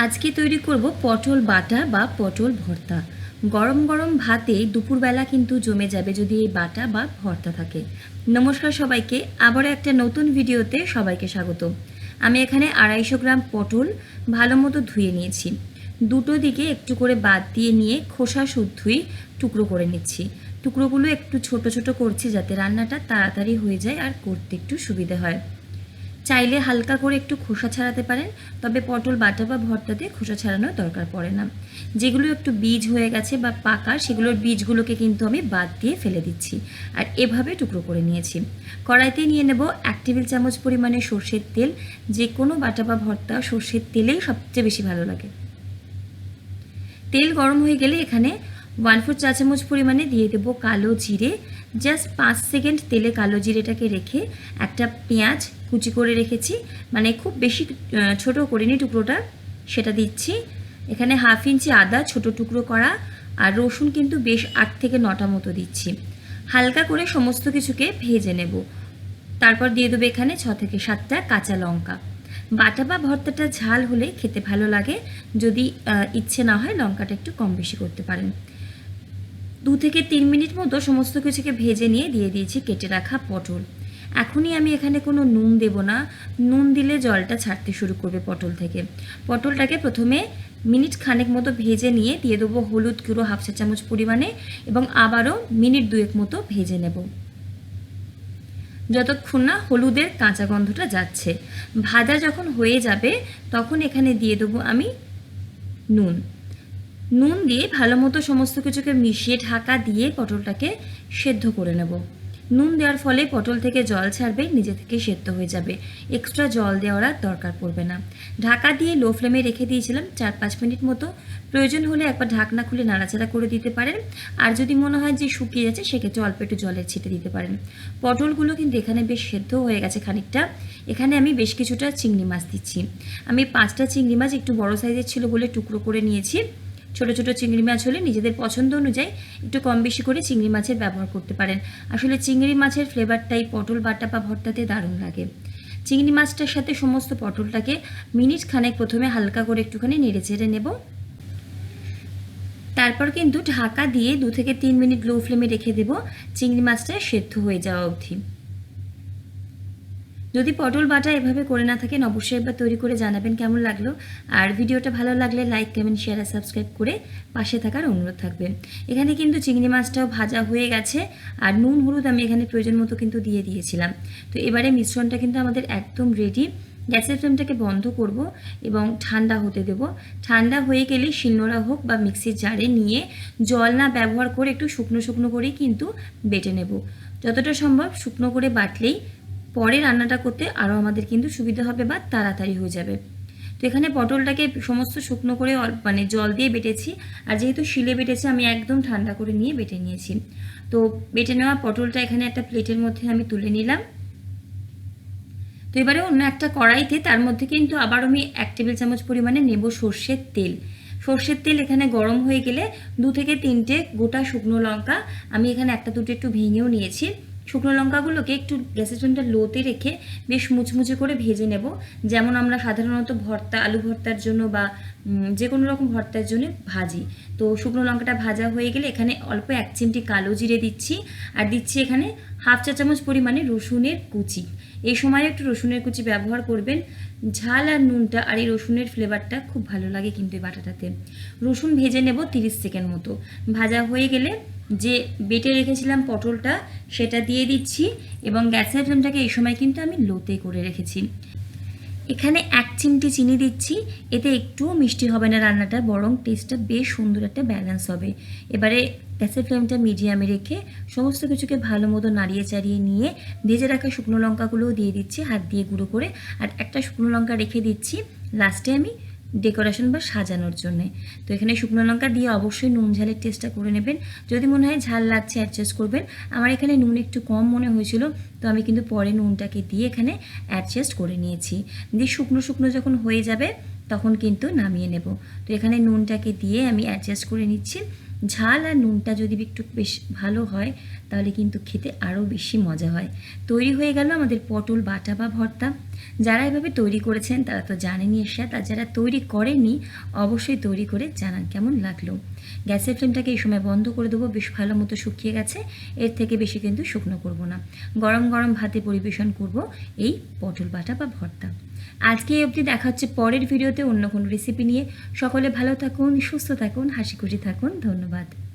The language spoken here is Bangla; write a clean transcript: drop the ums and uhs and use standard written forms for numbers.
আজকে তৈরি করব পটল বাটা বা পটল ভর্তা। গরম গরম ভাতে দুপুরবেলা কিন্তু জমে যাবে যদি এই বাটা বা ভর্তা থাকে। নমস্কার সবাইকে, আবারও একটা নতুন ভিডিওতে সবাইকে স্বাগত। আমি এখানে 250 গ্রাম পটল ভালো মতো ধুয়ে নিয়েছি। দুটো দিকে একটু করে বাদ দিয়ে নিয়ে খোসা শুদ্ধই টুকরো করে নিচ্ছি। টুকরোগুলো একটু ছোট ছোট করছি যাতে রান্নাটা তাড়াতাড়ি হয়ে যায় আর করতে একটু সুবিধে হয়। চাইলে হালকা করে একটু খোসা ছাড়াতে পারেন, তবে পটল বাটা বা ভর্তাতে খোসা ছাড়ানোর দরকার পড়ে না। যেগুলো একটু বীজ হয়ে গেছে বা পাকা, সেগুলোর বীজগুলোকে কিন্তু আমি বাদ দিয়ে ফেলে দিচ্ছি আর এভাবে টুকরো করে নিয়েছি। কড়াইতে নিয়ে নেব 1 টেবিল চামচ পরিমাণে সর্ষের তেল। যে কোনো বাটা বা ভর্তা সর্ষের তেলেই সবচেয়ে বেশি ভালো লাগে। তেল গরম হয়ে গেলে এখানে 1/4 চা চামচ পরিমাণে দিয়ে দেব কালো জিরে। জাস্ট 5 সেকেন্ড তেলে কালো জিরেটাকে রেখে একটা পেঁয়াজ কুচি করে রেখেছি, মানে খুব বেশি ছোট করিনি টুকরোটা, সেটা দিচ্ছি। এখানে 1/2 ইঞ্চি আদা ছোট টুকরো করা, আর রসুন কিন্তু বেশ 8 থেকে 9টা মতো দিচ্ছি। হালকা করে সমস্ত কিছুকে ভেজে নেব। তারপর দিয়ে দেবো এখানে 6 থেকে 7টা কাঁচা লঙ্কা। বাটা বা ভর্তাটা ঝাল হলে খেতে ভালো লাগে, যদি ইচ্ছে না হয় লঙ্কাটা একটু কম বেশি করতে পারেন। 2 থেকে 3 মিনিট মতো সমস্ত কিছুকে ভেজে নিয়ে দিয়ে দিয়েছি কেটে রাখা পটল। এখনই আমি এখানে কোনো নুন দেব না, নুন দিলে জলটা ছাড়তে শুরু করবে পটল থেকে। পটলটাকে প্রথমে মিনিট খানেক মতো ভেজে নিয়ে দিয়ে দেবো হলুদ গুঁড়ো 1/2 চা চামচ পরিমাণে এবং আবারও মিনিট 2 মতো ভেজে নেব, যতক্ষণ না হলুদের কাঁচা গন্ধটা যাচ্ছে। ভাজা যখন হয়ে যাবে তখন এখানে দিয়ে দেবো আমি নুন দিয়ে ভালো মতো সমস্ত কিছুকে মিশিয়ে ঢাকা দিয়ে পটলটাকে সেদ্ধ করে নেব। নুন দেওয়ার ফলে পটল থেকে জল ছাড়বে, নিজে থেকে সেদ্ধ হয়ে যাবে, এক্সট্রা জল দেওয়ার আর দরকার পড়বে না। ঢাকা দিয়ে লো ফ্লেমে রেখে দিয়েছিলাম 4-5 মিনিট মতো। প্রয়োজন হলে একবার ঢাকনা খুলে নাড়াচাড়া করে দিতে পারেন, আর যদি মনে হয় যে শুকিয়ে যাচ্ছে সেক্ষেত্রে অল্প একটু জলের ছিটে দিতে পারেন। পটলগুলো কিন্তু এখানে বেশ সেদ্ধ হয়ে গেছে খানিকটা। এখানে আমি বেশ কিছুটা চিংড়ি মাছ দিচ্ছি। আমি 5টা চিংড়ি মাছ একটু বড় সাইজের ছিল বলে টুকরো করে নিয়েছি। ছোটো ছোটো চিংড়ি মাছ হলে নিজেদের পছন্দ অনুযায়ী একটু কম বেশি করে চিংড়ি মাছের ব্যবহার করতে পারেন। আসলে চিংড়ি মাছের ফ্লেভারটাই পটল বাটা বা ভর্তাতে দারুণ লাগে। চিংড়ি মাছটার সাথে সমস্ত পটলটাকে মিনিট খানেক প্রথমে হালকা করে একটুখানি নেড়ে চেড়ে নেব। তারপর কিন্তু ঢাকা দিয়ে 2 থেকে 3 মিনিট লো ফ্লেমে রেখে দেব চিংড়ি মাছটা সেদ্ধ হয়ে যাওয়া অবধি। যদি পটল বাটা এভাবে করে না থাকেন অবশ্যই একবার তৈরি করে জানাবেন কেমন লাগলো। আর ভিডিওটা ভালো লাগলে লাইক, কমেন্ট, শেয়ার আর সাবস্ক্রাইব করে পাশে থাকার অনুরোধ থাকবে। এখানে কিন্তু চিংড়ি মাছটাও ভাজা হয়ে গেছে, আর নুন হলুদ আমি এখানে প্রয়োজন মতো কিন্তু দিয়ে দিয়েছিলাম। তো এবারে মিশ্রণটা কিন্তু আমাদের একদম রেডি। গ্যাসের ফ্লেমটাকে বন্ধ করব এবং ঠান্ডা হতে দেব। ঠান্ডা হয়ে গেলে শিলনোড়া হোক বা মিক্সির জারে নিয়ে জল না ব্যবহার করে একটু শুকনো শুকনো করেই কিন্তু বেটে নেব। যতটা সম্ভব শুকনো করে বাটলেই পরে রান্নাটা করতে আরও আমাদের কিন্তু সুবিধা হবে বা তাড়াতাড়ি হয়ে যাবে। তো এখানে পটলটাকে সমস্ত শুকনো করে মানে জল দিয়ে বেটেছি, আর যেহেতু শিলে বেটেছে আমি একদম ঠান্ডা করে নিয়ে বেটে নিয়েছি। তো বেটে নেওয়া পটলটা এখানে একটা প্লেটের মধ্যে আমি তুলে নিলাম। তো এবারে অন্য একটা কড়াইতে তার মধ্যে কিন্তু আবার আমি 1 টেবিল চামচ পরিমাণে নেব সর্ষের তেল। সর্ষের তেল এখানে গরম হয়ে গেলে 2 থেকে 3টে গোটা শুকনো লঙ্কা আমি এখানে একটা দুটো একটু ভেঙেও নিয়েছি। শুকনো লঙ্কাগুলোকে একটু গ্যাসের ফ্লেমটা লোতে রেখে বেশ মুচমুচে করে ভেজে নেব, যেমন আমরা সাধারণত ভর্তা, আলু ভর্তার জন্য বা যে কোনো রকম ভর্তার জন্য ভাজি। তো শুকনো লঙ্কাটা ভাজা হয়ে গেলে এখানে অল্প 1 চিমটি কালো জিরে দিচ্ছি, আর দিচ্ছি এখানে 1/2 চা চামচ পরিমাণে রসুনের কুচি। এই সময় একটু রসুনের কুচি ব্যবহার করবেন, ঝাল আর নুনটা আর এই রসুনের ফ্লেভারটা খুব ভালো লাগে কিন্তু এই বাটাটাতে। রসুন ভেজে নেব 30 সেকেন্ড মতো। ভাজা হয়ে গেলে যে বেটে রেখেছিলাম পটলটা সেটা দিয়ে দিচ্ছি, এবং গ্যাসের ফ্লেমটাকে এই সময় কিন্তু আমি লোতে করে রেখেছি। এখানে 1 চিমটি চিনি দিচ্ছি, এতে একটুও মিষ্টি হবে না রান্নাটা, বরং টেস্টটা বেশ সুন্দর একটা ব্যালেন্স হবে। এবারে গ্যাসের ফ্লেমটা মিডিয়ামে রেখে সমস্ত কিছুকে ভালো মতো নাড়িয়ে চাড়িয়ে নিয়ে ভেজে রাখা শুকনো লঙ্কাগুলোও দিয়ে দিচ্ছি হাত দিয়ে গুঁড়ো করে, আর একটা শুকনো লঙ্কা রেখে দিচ্ছি লাস্টে আমি ডেকোরেশন বা সাজানোর জন্যে। তো এখানে শুকনো লঙ্কা দিয়ে অবশ্যই নুন ঝালের টেস্টটা করে নেবেন, যদি মনে হয় ঝাল লাগছে অ্যাডজাস্ট করবেন। আমার এখানে নুন একটু কম মনে হয়েছিল, তো আমি কিন্তু পরে নুনটাকে দিয়ে এখানে অ্যাডজাস্ট করে নিয়েছি। দিয়ে শুকনো শুকনো যখন হয়ে যাবে তখন কিন্তু নামিয়ে নেব। তো এখানে নুনটাকে দিয়ে আমি অ্যাডজাস্ট করে নিচ্ছি। ঝাল আর নুনটা যদি একটু বেশ ভালো হয় তাহলে কিন্তু খেতে আরও বেশি মজা হয়। তৈরি হয়ে গেল আমাদের পটল বাটা বা ভর্তা। যারা এভাবে তৈরি করেছেন তারা তো জানেনই এর স্বাদ, আর যারা তৈরি করেননি অবশ্যই তৈরি করে জানান কেমন লাগলো। গ্যাসের ফ্লেমটাকে এই সময় বন্ধ করে দেবো, বেশ ভালো মতো শুকিয়ে গেছে, এর থেকে বেশি কিন্তু শুকনো করব না। গরম গরম ভাতে পরিবেশন করব এই পটল বাটা বা ভর্তা। আজকে এই অবধি, দেখা হচ্ছে পরের ভিডিওতে অন্য কোনো রেসিপি নিয়ে। সকলে ভালো থাকুন, সুস্থ থাকুন, হাসি খুশি থাকুন। ধন্যবাদ।